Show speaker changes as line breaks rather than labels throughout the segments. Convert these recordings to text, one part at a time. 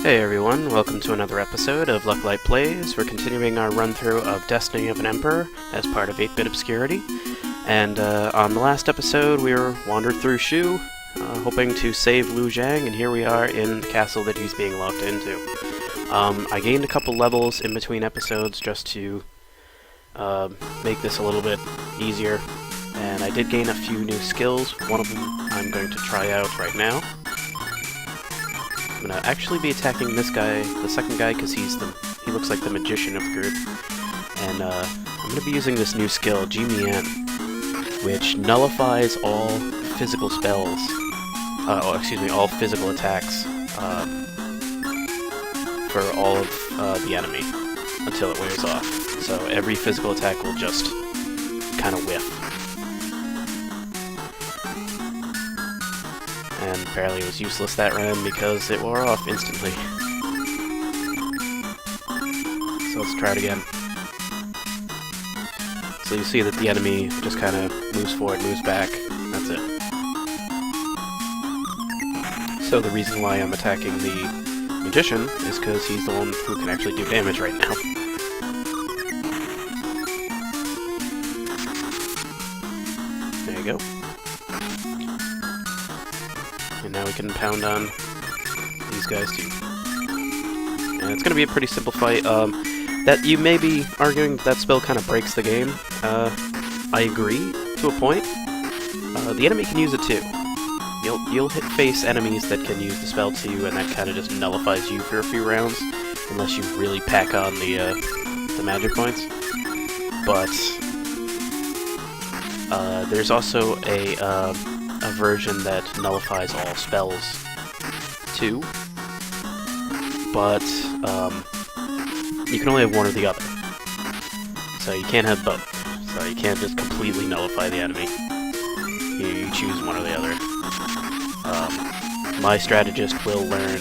Hey everyone, welcome to another episode of Lucklight Plays. We're continuing our run-through of Destiny of an Emperor as part of 8-Bit Obscurity. And on the last episode we wandered through Shu, hoping to save Liu Zhang, and here we are in the castle that he's being locked into. I gained a couple levels in between episodes just to make this a little bit easier, and I did gain a few new skills. One of them I'm going to try out right now. I'm gonna actually be attacking this guy, the second guy, because he looks like the magician of the group. And I'm gonna be using this new skill, G-Mien, which nullifies all physical spells, all physical attacks for all of the enemy until it wears off. So every physical attack will just kind of whiff. And apparently it was useless that round because it wore off instantly. So let's try it again. So you see that the enemy just kind of moves forward, moves back. That's it. So the reason why I'm attacking the magician is because he's the one who can actually do damage right now. There you go. And now we can pound on these guys too. And it's going to be a pretty simple fight. That you may be arguing that spell kind of breaks the game. I agree to a point. The enemy can use it too. You'll face enemies that can use the spell too, and that kind of just nullifies you for a few rounds, unless you really pack on the magic points. But there's also a version that nullifies all spells too, but you can only have one or the other, so you can't have both. So you can't just completely nullify the enemy. You choose one or the other. My strategist will learn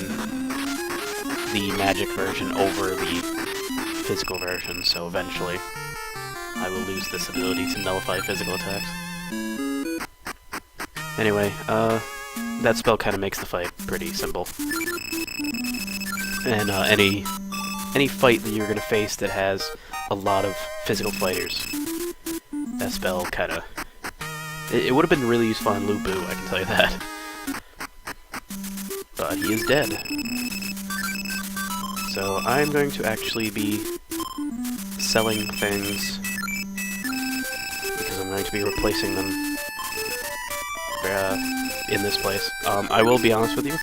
the magic version over the physical version, so eventually I will lose this ability to nullify physical attacks. Anyway, that spell kind of makes the fight pretty simple. And any fight that you're going to face that has a lot of physical fighters, that spell kind of... It would have been really useful on Liu Bei, I can tell you that. But he is dead. So I'm going to actually be selling things, because I'm going to be replacing them in this place. I will be honest with you,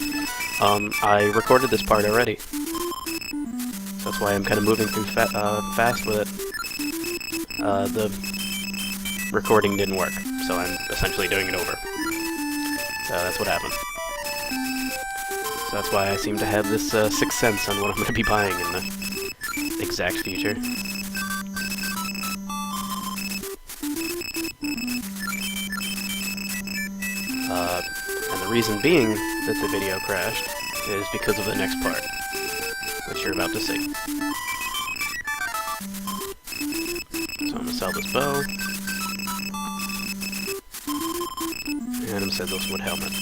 I recorded this part already, so that's why I'm kind of moving through fast with it. The recording didn't work, so I'm essentially doing it over. So that's what happened. So that's why I seem to have this sixth sense on what I'm going to be buying in the exact future. And the reason being that the video crashed is because of the next part, which you're about to see. So I'm going to sell this bow, and I'm going to sell this wood helmet.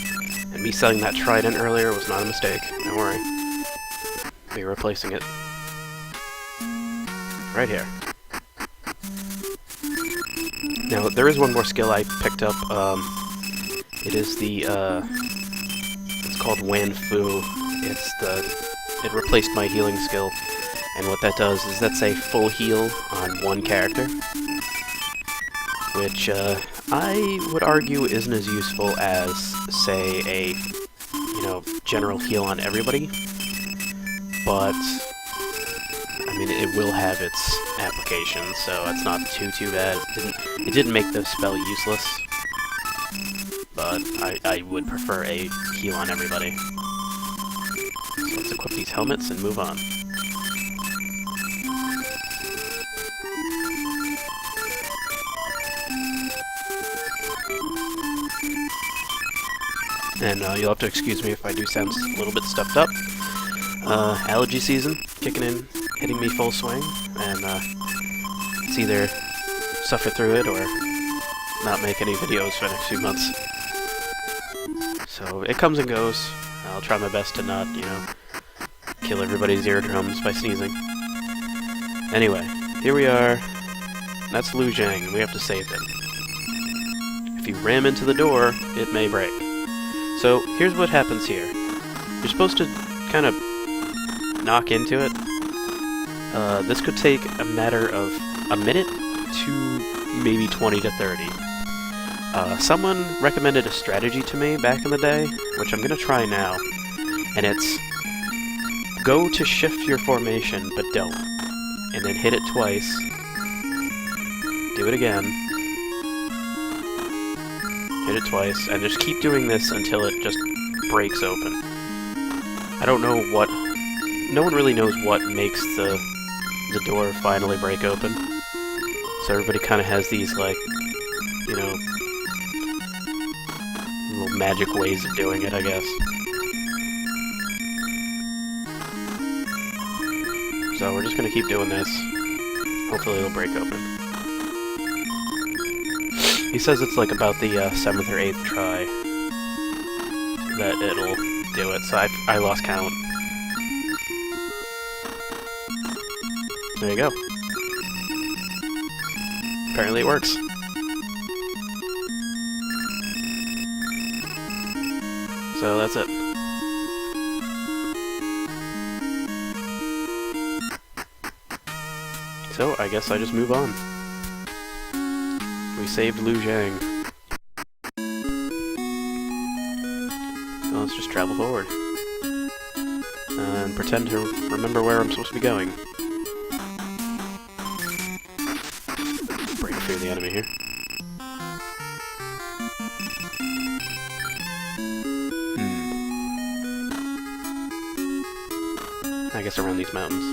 And me selling that trident earlier was not a mistake, don't worry. We're replacing it right here. Now, there is one more skill I picked up. It is the, it's called Wan Fu. It replaced my healing skill, and what that does is that's a full heal on one character, which, I would argue isn't as useful as, say, a, general heal on everybody, but, I mean, it will have its application, so it's not too bad. It didn't make the spell useless, but I would prefer a heal on everybody. So let's equip these helmets and move on. And you'll have to excuse me if I do sound a little bit stuffed up. Allergy season kicking in, hitting me full swing, and it's either suffer through it or not make any videos for the next few months. So it comes and goes. I'll try my best to not, kill everybody's eardrums by sneezing. Anyway, here we are. That's Liu Zhang. We have to save him. If you ram into the door, it may break. So, here's what happens here. You're supposed to kind of knock into it. This could take a matter of a minute to maybe 20 to 30. Someone recommended a strategy to me back in the day, which I'm going to try now, and it's go to shift your formation, but don't, and then hit it twice, do it again, hit it twice, and just keep doing this until it just breaks open. I don't know what... No one really knows what makes the door finally break open, so everybody kind of has these, like, you know, little magic ways of doing it, I guess. So we're just gonna keep doing this. Hopefully it'll break open. He says it's like about the 7th or 8th try that it'll do it, so I lost count. There you go. Apparently it works. So that's it. So I guess I just move on. We saved Liu Zhang. So let's just travel forward. And pretend to remember where I'm supposed to be going. Break through the enemy here. I guess around these mountains.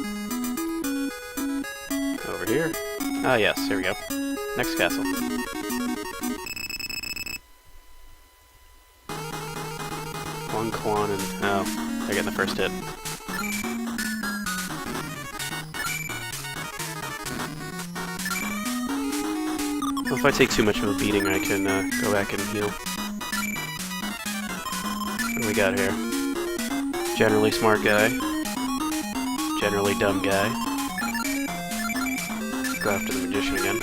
Over here. Ah, yes, here we go. Next castle. One Quan and... oh, they're getting the first hit. Well, if I take too much of a beating, I can go back and heal. What do we got here? Generally smart guy. Generally dumb guy. Go after the magician again.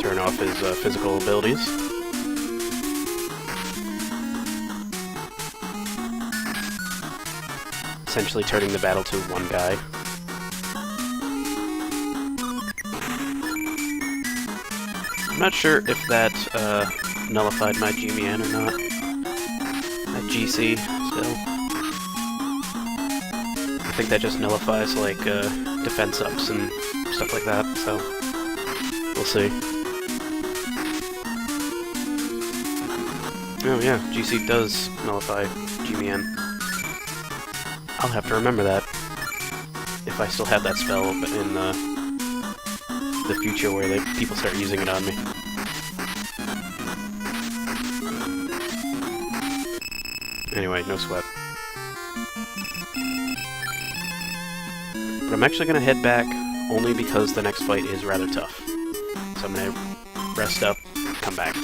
Turn off his physical abilities. Essentially turning the battle to one guy. I'm not sure if that nullified my G-Man or not. That GC still. I think that just nullifies, like, defense ups and stuff like that, so we'll see. Oh yeah, GC does nullify G-Man. I'll have to remember that, if I still have that spell in the future where people start using it on me. Anyway, no sweat. But I'm actually going to head back only because the next fight is rather tough. So I'm going to rest up, come back.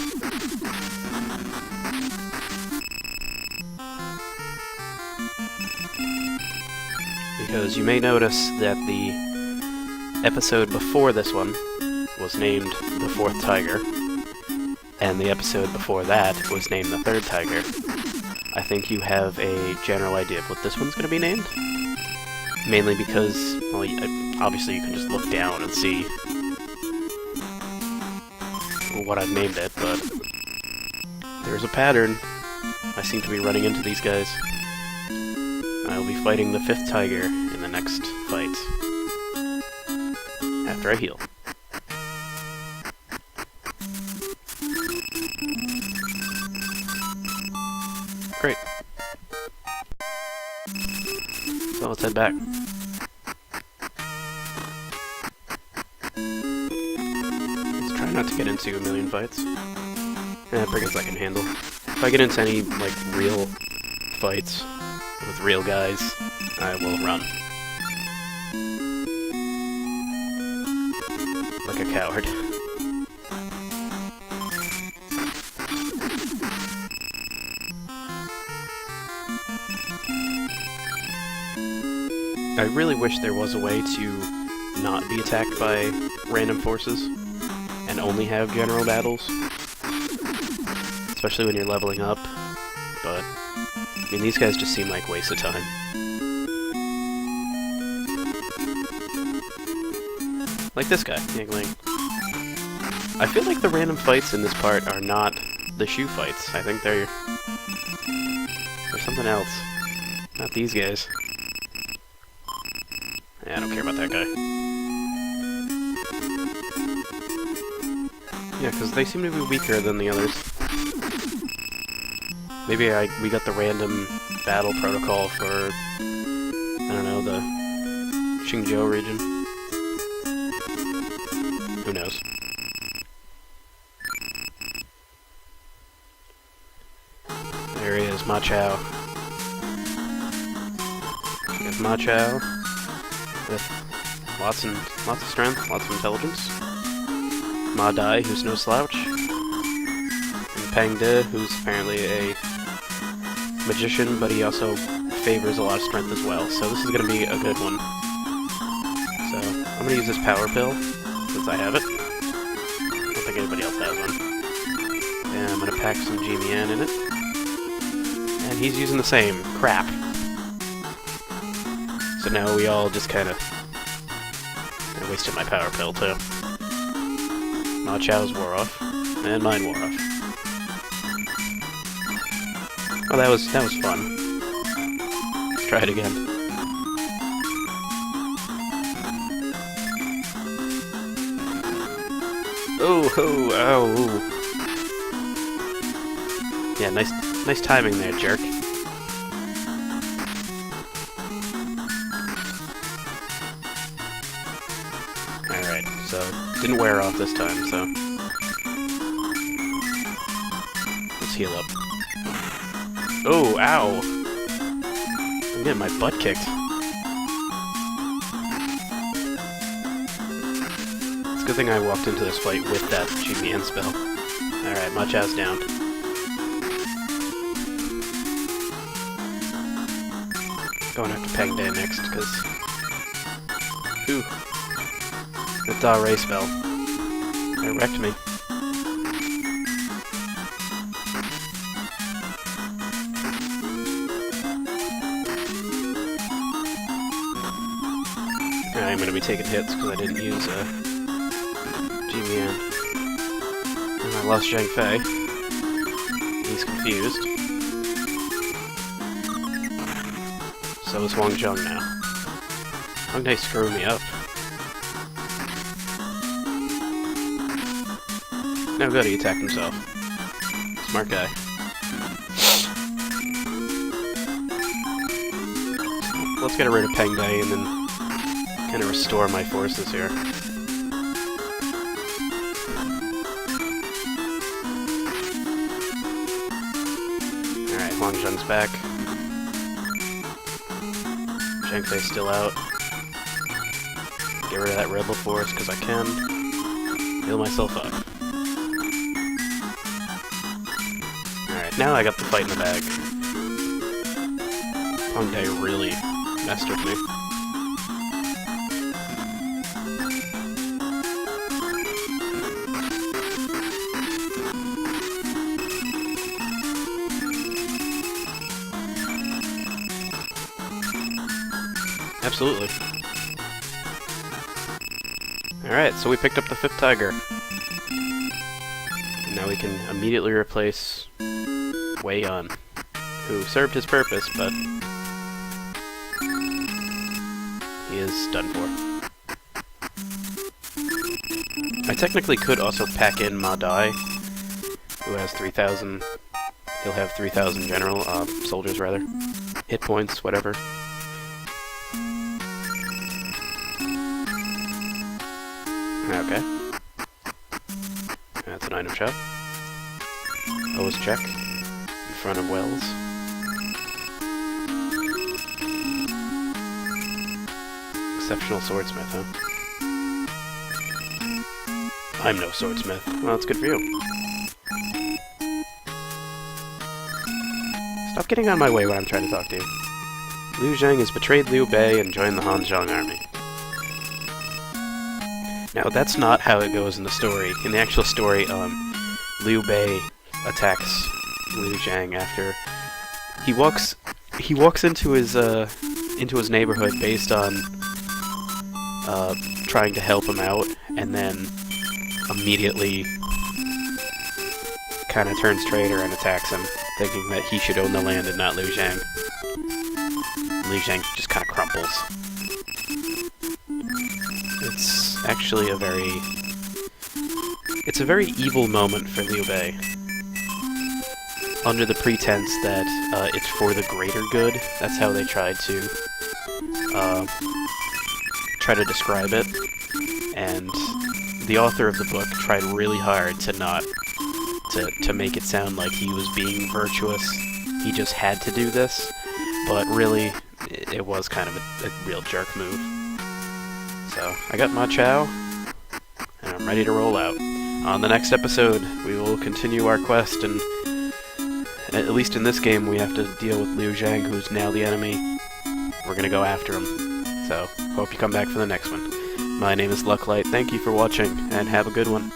Because you may notice that the episode before this one was named The Fourth Tiger, and the episode before that was named The Third Tiger. I think you have a general idea of what this one's going to be named. Mainly because, well, obviously you can just look down and see what I've named it, but there's a pattern. I seem to be running into these guys. I'll be fighting the 5th tiger in the next fight. After I heal. Great. So let's head back. Let's try not to get into a million fights. Brigands I can handle. If I get into any, like, real fights with real guys, I will run. Like a coward. I really wish there was a way to not be attacked by random forces and only have general battles. Especially when you're leveling up. But, I mean, these guys just seem like waste of time. Like this guy, Yingling. I feel like the random fights in this part are not the shoe fights. I think they're something else. Not these guys. Yeah, I don't care about that guy. Yeah, because they seem to be weaker than the others. Maybe we got the random battle protocol for, I don't know, the Xingzhou region. Who knows? There he is, Ma Chao. There's Ma Chao with lots of strength, lots of intelligence. Ma Dai, who's no slouch. And Pang De, who's apparently a magician, but he also favors a lot of strength as well. So this is going to be a good one. So I'm going to use this power pill, since I have it. I don't think anybody else has one. And I'm going to pack some G-Mian in it. And he's using the same. Crap. So now we all just kind of... I wasted my power pill, too. Ma Chao's wore off. And mine wore off. Oh, that was fun. Let's try it again. Oh, ho, ow. Yeah, nice timing there, jerk. Alright, so didn't wear off this time, so let's heal up. Oh, ow! I'm getting my butt kicked. It's a good thing I walked into this fight with that G-Mian spell. Alright, Ma Chao's down. Going after Pang De next, because... Ooh. The Da Ray spell. That wrecked me. I'm going to be taking hits because I didn't use G-Mian. And I lost Zhang Fei. He's confused. So is Wang Zhong now. Hong Dae screwed me up. No good, he attacked himself. Smart guy. Let's get rid of Pang De and then kind of restore my forces here. Alright, Huang Zheng's back. Zhang Fei's still out. Get rid of that rebel force because I can. Heal myself up. Alright, now I got the fight in the bag. Hong Dae really messed with me. Absolutely. Alright, so we picked up the 5th tiger. And now we can immediately replace Wei Yun, who served his purpose, but he is done for. I technically could also pack in Ma Dai, who has 3,000... He'll have 3,000 general, soldiers rather. Hit points, whatever. Okay. That's an item shop. Always check. In front of Wells. Exceptional swordsmith, huh? I'm no swordsmith. Well, that's good for you. Stop getting on my way when I'm trying to talk to you. Liu Zhang has betrayed Liu Bei and joined the Han Zhong army. Now, that's not how it goes in the story. In the actual story, Liu Bei attacks Liu Zhang after he walks into his neighborhood based on trying to help him out, and then immediately kind of turns traitor and attacks him, thinking that he should own the land and not Liu Zhang. Liu Zhang just kind of crumples. It's actually a very evil moment for Liu Bei. Under the pretense that it's for the greater good, that's how they tried to describe it. And the author of the book tried really hard to make it sound like he was being virtuous. He just had to do this, but really, it was kind of a real jerk move. So, I got my chow, and I'm ready to roll out. On the next episode, we will continue our quest, and at least in this game, we have to deal with Liu Zhang, who's now the enemy. We're gonna go after him. So, hope you come back for the next one. My name is Lucklight, thank you for watching, and have a good one.